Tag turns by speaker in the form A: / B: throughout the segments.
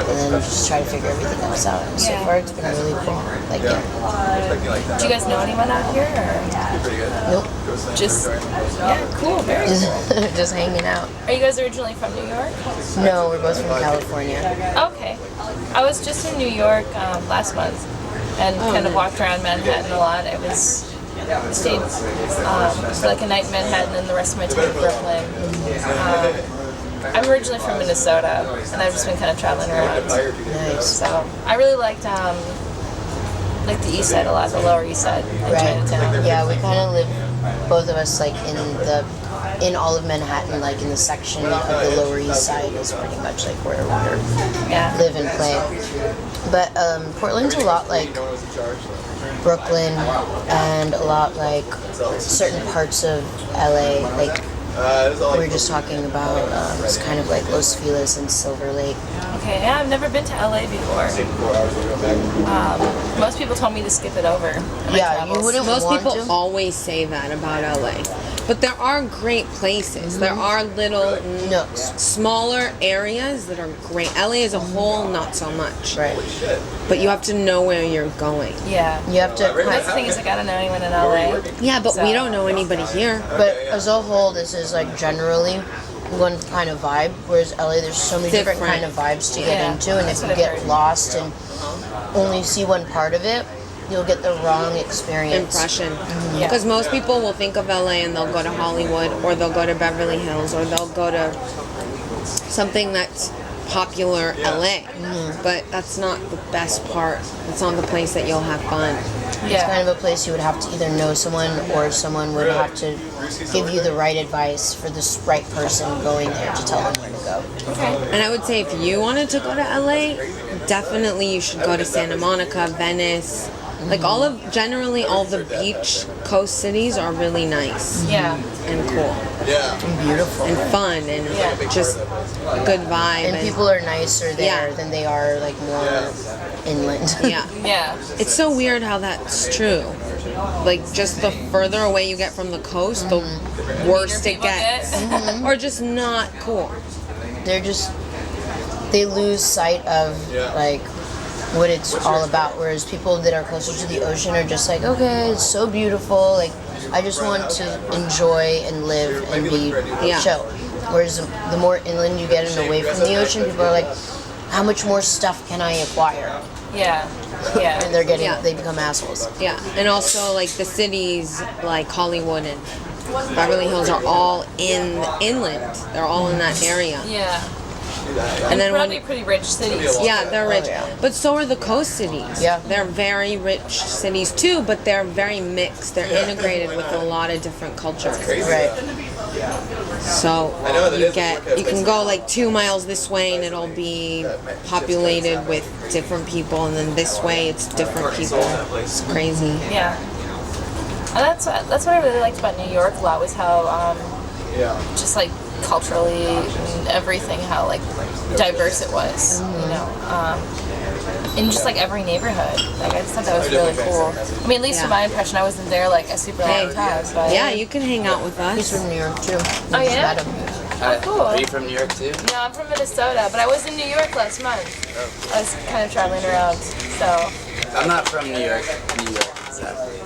A: and then just try to figure everything else out. And so far, it's been really cool. Like,
B: Do you guys know anyone out here? Or?
A: Nope.
B: Just, cool, very cool.
A: Just hanging out.
B: Are you guys originally from New York?
A: No, we're both from California.
B: Okay. I was just in New York last month and kind of walked around Manhattan a lot. I stayed for like a night in Manhattan and the rest of my time in Brooklyn. I'm originally from Minnesota, and I've just been kind of traveling around.
A: Nice.
B: So I really liked the East Side a lot, the Lower East Side in Chinatown.
A: Yeah, we kind of live, both of us, like in all of Manhattan, like in the section of the Lower East Side is pretty much like where we live and play. But Portland's a lot like Brooklyn and a lot like certain parts of LA, like we were just talking about it's kind of like Los Feliz and Silver Lake.
B: Okay, yeah, I've never been to LA before. Most people told me to skip it over.
A: Yeah, you wouldn't
C: Most
A: want
C: people
A: to.
C: always say that about LA. But there are great places. There are little
A: nooks,
C: smaller areas that are great. LA as a whole, not so much.
A: Right.
C: But you have to know where you're going.
B: Yeah.
A: You have to.
B: That's the thing is, I gotta know anyone in LA.
C: Yeah, but we don't know anybody here.
A: But as a whole, this is like generally one kind of vibe, whereas LA, there's so many different kind of vibes to get into, and if you get lost and only see one part of it, you'll get the wrong experience.
C: Impression. Because most people will think of LA and they'll go to Hollywood, or they'll go to Beverly Hills, or they'll go to something that's popular LA. But that's not the best part. It's not the place that you'll have fun.
A: It's kind of a place you would have to either know someone, or someone would have to give you the right advice for this right person going there to tell them where to go.
B: Okay.
C: And I would say if you wanted to go to LA, definitely you should go to Santa Monica, Venice. Like generally all the beach coast cities are really nice.
B: Yeah.
C: And cool.
A: And beautiful.
C: And fun and just a good vibe.
A: And people are nicer there than they are like more inland.
C: Yeah.
B: Yeah.
C: It's so weird how that's true. Like just the further away you get from the coast, the worse it gets. Or just not cool.
A: They lose sight of like what it's all about, whereas people that are closer to the ocean are just like, okay, it's so beautiful, like I just want to enjoy and live and be chill. Whereas the more inland you get and away from the ocean, people are like, how much more stuff can I acquire?
B: Yeah. Yeah.
A: And they become assholes.
C: Yeah. And also like the cities like Hollywood and Beverly Hills are all in the inland. They're all in that area.
B: Yeah.
C: And then
B: probably pretty rich cities.
C: Yeah, they're rich. But so are the coast cities.
A: Yeah.
C: They're very rich cities too, but they're very mixed. They're integrated with a lot of different cultures.
A: Right.
C: So you can go like 2 miles this way and it'll be populated with different people, and then this way it's different people. It's crazy.
B: Yeah. And that's what I really liked about New York a lot, was how just like culturally and everything, how like diverse it was, you know, in just like every neighborhood. Like I just thought that was really cool. I mean, at least from my impression, I wasn't there like a super long time. But
C: Yeah, you can hang out with us.
A: He's from New York too.
B: Oh yeah? Oh, cool.
D: Are you from New York too?
B: No, I'm from Minnesota, but I was in New York last month. I was kind of traveling around, so.
D: I'm not from New York. Exactly.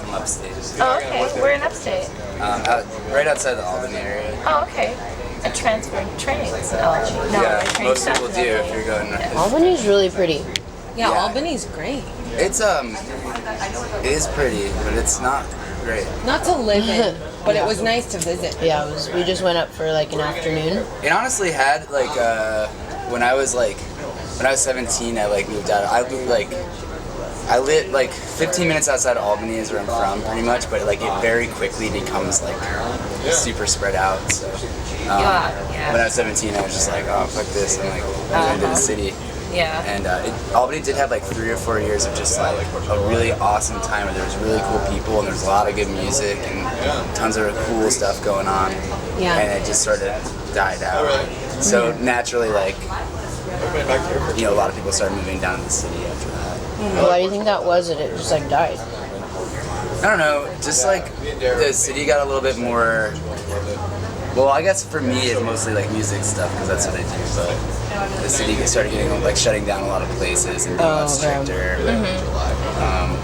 D: I'm upstate.
B: Oh, okay. We're in upstate.
D: Right outside the Albany area.
B: Oh, okay. I transferred trains. Oh, no,
D: Yeah,
B: my train
D: most
B: stopped
D: people
B: in
D: do
B: LA.
D: if you're going north.
A: Albany's really pretty.
C: Yeah, Albany's great.
D: It's it is pretty, but it's not great.
C: Not to live in, but it was nice to visit.
A: Yeah, we just went up for like an afternoon.
D: It honestly had like when I was 17, I like moved out. I lived like 15 minutes outside of Albany is where I'm from, pretty much, but like it very quickly becomes like super spread out. So when I was 17, I was just like, oh fuck this, I'm like moving into the city.
B: Yeah.
D: And Albany did have like 3 or 4 years of just like a really awesome time where there was really cool people and there was a lot of good music and tons of cool stuff going on.
C: Yeah.
D: And it just sort of died out. So naturally, like, a lot of people started moving down to the city after that.
A: Why do you think that was? It just like died.
D: I don't know, just like the city got a little bit more Well, I guess for me it's mostly like music stuff because that's what I do. But the city started getting like shutting down a lot of places and being a lot stricter.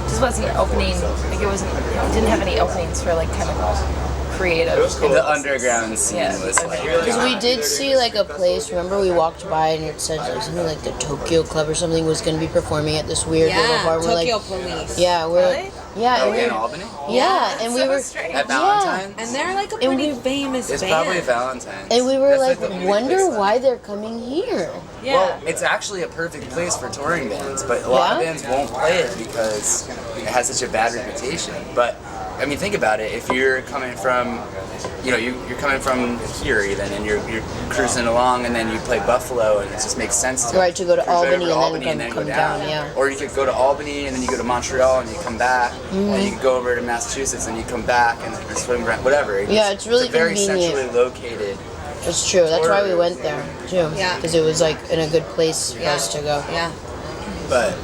B: Just wasn't opening. Like it didn't have any openings for like kind of creative.
D: The underground scene was like.
A: Because we did see like a place. Remember, we walked by and it said like, something like the Tokyo Club or something was going to be performing at this weird little bar. We're
C: Tokyo
A: like,
C: Police.
A: yeah, we're
B: Really?
A: yeah, and
D: in
A: we,
D: Albany?
A: yeah, and we
B: so
A: were
B: strange.
D: At Valentine's?
C: And they're like a
A: And
C: pretty
A: we-
C: famous
D: It's
C: band.
D: probably Valentine's.
A: and we were
D: That's
A: like,
D: the only
A: wonder
D: place
A: why they're coming here.
B: Yeah.
D: Well, it's actually a perfect place for touring bands, but a lot of
A: Yeah?
D: bands won't play it because it has such a bad reputation. But I mean, think about it. If you're coming from, you're coming from here even, and you're cruising along, and then you play Buffalo, and it just makes sense to
A: Right, to go to
D: cruise right
A: Albany
D: over
A: and then come
D: go
A: down, yeah.
D: Or you could go to Albany and then you go to Montreal and you come back, and you could go over to Massachusetts and you come back and swim around, whatever.
A: Yeah, it's really
D: very
A: convenient.
D: centrally located.
A: It's true. That's why we went there too.
C: Yeah.
A: Because it was like in a good place for us to go.
C: Yeah.
D: But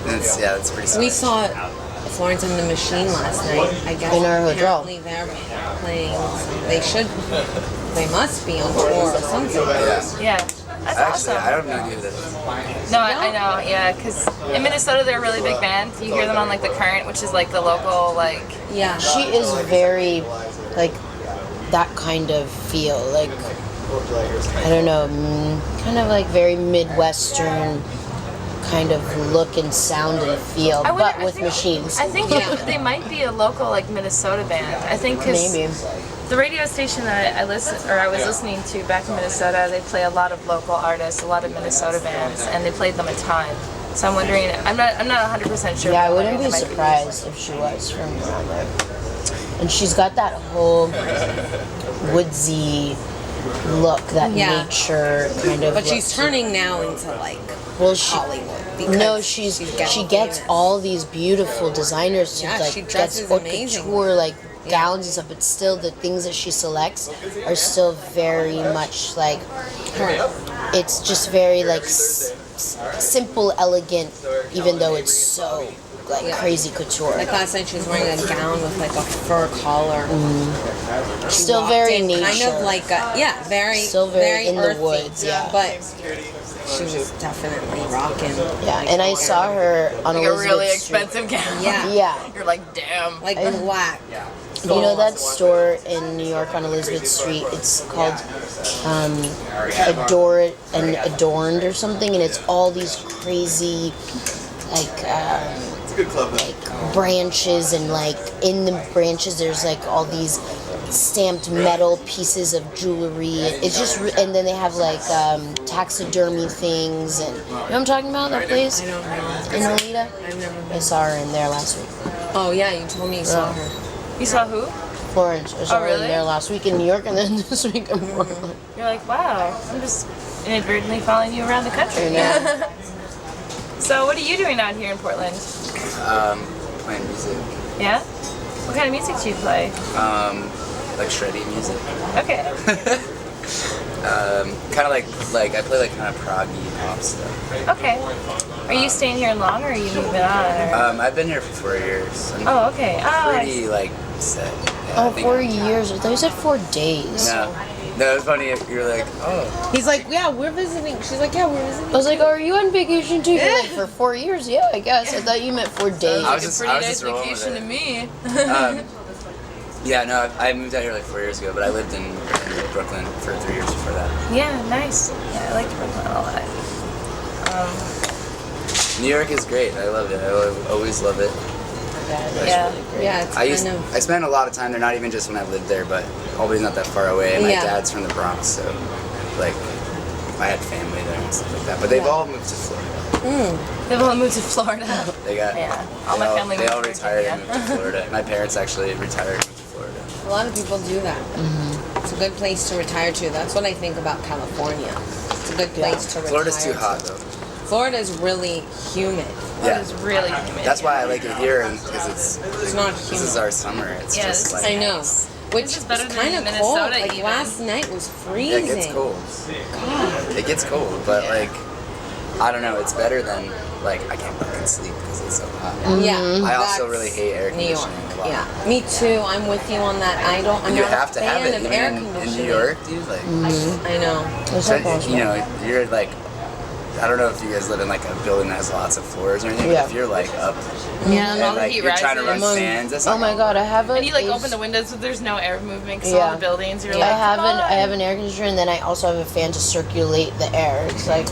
D: it's pretty.
C: We
D: solid.
C: saw Florence and the Machine last night. I guess
A: In our hotel.
C: apparently they're playing. They must be on tour or something.
D: Yeah.
B: Yeah. That's
D: Actually,
B: awesome.
D: I don't know who that is.
B: No, I know, yeah, because in Minnesota they're a really big band. You hear them on like the Current, which is like the local like.
C: Yeah.
A: She is very like that kind of feel. Like I don't know, kind of like very Midwestern kind of look and sound and feel,
B: I wonder-
A: but
B: I
A: with
B: think-
A: machines.
B: I think they might be a local like Minnesota band. I think because
A: Maybe.
B: the radio station that I was listening to back in Minnesota, they play a lot of local artists, a lot of Minnesota bands, and they played them a ton. So I'm wondering. I'm not 100% sure.
A: Yeah, I
B: but I'm
A: wouldn't be
B: wondering they might
A: surprised if she was from around there. And she's got that whole woodsy look, that
C: Yeah.
A: nature kind of.
C: But
A: look.
C: she's turning now into like
A: well, she,
C: Hollywood. Because
A: No,
C: she's
A: she
C: getting
A: gets
C: famous.
A: all these beautiful designers to
C: Yeah,
A: like
C: she
A: gets
C: dresses
A: haute
C: amazing.
A: couture like gowns and stuff, but still the things that she selects are still very much like it's just very like simple, elegant, even though it's so like
C: Yeah.
A: crazy couture.
C: Like last night, she was wearing a gown with like a fur collar. She
A: Still
C: walked
A: very
C: in
A: nature.
C: kind of like very,
A: Still very in the
C: earthy,
A: woods, yeah.
C: But she was definitely rocking.
A: Yeah, and I saw her on
B: Like a
A: Elizabeth
B: really
A: Street.
B: expensive gown.
C: Yeah.
A: Yeah.
B: You're like, damn.
C: Like black.
A: You know that store in New York on Elizabeth Street? It's called Adorned or something, and it's all these crazy like branches, and like in the branches there's like all these stamped metal pieces of jewelry. It's just, and then they have like taxidermy things, and you know what I'm talking about? That place
C: I don't know.
A: in Alita.
C: I've never
A: I
C: been.
A: saw her in there last week.
C: Oh yeah, you told me you saw
A: Yeah.
C: her.
B: You saw who?
A: Florence. I saw her in
B: really?
A: there last week in New York, and then this week in Portland.
B: You're like, wow. I'm just inadvertently following you around the country.
A: Yeah.
B: So what are you doing out here in Portland?
D: Playing music,
B: Yeah. What kind of music do you play?
D: like shreddy music.
B: Okay.
D: Kind of like I play like kind of proggy pop stuff.
B: Okay. Are you staying here long, or are you moving on? Or?
D: I've been here for 4 years. I'm
B: Oh, okay. Oh, I see.
D: pretty like set. Yeah,
A: Oh,
D: I think-
A: 4 years. I thought you said 4 days.
D: No, it's funny. You're like, oh.
C: He's like, yeah, we're visiting. She's like, yeah, we're visiting.
A: I was like, oh, are you on vacation too? You're like, for 4 years? Yeah, I guess. I thought you meant 4 days.
D: I was
B: Like a
D: just-
B: pretty
D: I was
B: nice
D: just rolling with
B: vacation
D: it.
B: to me.
D: Yeah, no, I moved out here like 4 years ago, but I lived in Brooklyn for 3 years before that.
B: Yeah, nice. Yeah, I liked Brooklyn a lot.
D: New York is great. I love it. I always love it.
B: Yeah.
C: Yeah, it's
D: I spent a lot of time there, not even just when I lived there, but Albany's not that far away. And my
C: Yeah.
D: dad's from the Bronx, so like I had family there and stuff like that. But they've all moved to Florida.
B: They've all moved to Florida.
D: They got
B: Yeah. All my family
D: They
B: moved
D: all
B: to
D: retired and
B: Virginia.
D: moved to Florida. My parents actually retired and moved to Florida.
C: A lot of people do that. It's a good place to retire to. That's what I think about California. It's a good place to retire.
D: Florida's too
C: to.
D: hot though.
C: Florida's really humid.
D: Yeah,
B: It's really humid.
D: that's why I like it here, because
C: It's not
D: this
C: humid.
D: is our summer. It's
B: Yeah,
D: just
B: this is
D: like
C: I know. Which
B: This is
C: is
B: better than
C: kind of
B: Minnesota
C: cold. Like
B: even.
C: last night was
D: yeah,
C: freezing.
D: it gets cold.
C: God.
D: It gets cold, but like I don't know. It's better than like I can't fucking sleep because it's so hot.
C: Yeah.
D: I also
C: that's
D: really hate air
C: New York.
D: conditioning. Wow.
C: Yeah. Me too. I'm with you on that. I'm
D: You
C: not
D: have
C: a
D: to
C: fan
D: have it
C: of air
D: even in
C: conditioning.
D: New York, dude. Like,
C: I know.
A: It's
D: so,
A: so possible.
D: you know, you're like, I don't know if you guys live in like a building that has lots of floors or anything.
A: Yeah.
D: But if you're like up
B: Yeah, and all
D: and
B: the
D: like
B: heat
D: you're trying to run
B: rises.
D: fans, that's
A: Oh
D: not
A: my
D: gonna
A: god, I have a.
B: And you like
A: AC
B: open the windows so there's no air movement because
A: Yeah.
B: all the buildings. You're
A: I
B: like,
A: I have an air conditioner, and then I also have a fan to circulate the air. It's like,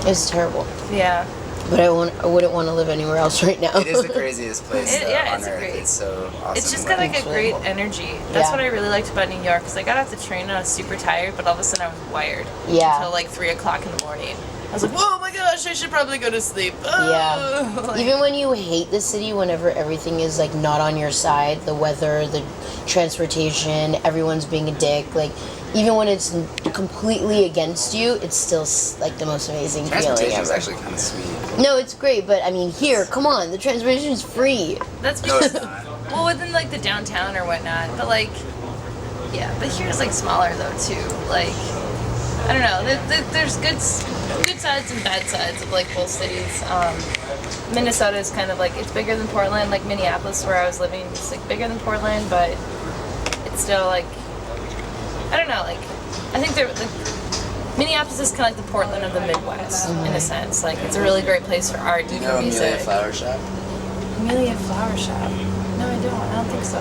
A: it's terrible.
B: Yeah.
A: But I wouldn't want to live anywhere else right now.
D: It is the craziest place
B: It- yeah,
D: on
B: it's
D: earth.
B: great.
D: It's so awesome.
B: It's just got like a great energy. That's
A: Yeah.
B: what I really liked about New York. Cause I got off the train and I was super tired, but all of a sudden I was wired.
A: Yeah.
B: Until like 3 o'clock in the morning. I was like, whoa, my gosh, I should probably go to sleep.
A: Yeah.
B: Like,
A: Even when you hate the city, whenever everything is like not on your side, the weather, the transportation, everyone's being a dick, like even when it's completely against you, it's still like the most amazing feeling
D: Transportation is
A: ever.
D: actually kind of sweet.
A: No, it's great, but I mean, here, come on, the transportation is free.
B: that's
D: No,
B: because,
D: it's not.
B: well, within like the downtown or whatnot. But like, yeah, but here's like smaller though too. Like, I don't know. There's good sides and bad sides of like both cities. Minnesota is kind of like it's bigger than Portland. Like Minneapolis, where I was living, it's like bigger than Portland, but it's still like I don't know. Like I think they're like Minneapolis is kind of like the Portland of the Midwest in a sense. Like it's a really great place for art
D: Do you
B: and
D: know
B: for
D: Amelia
B: music.
D: Flower Shop?
B: Amelia Flower Shop. No, I don't. I don't think so.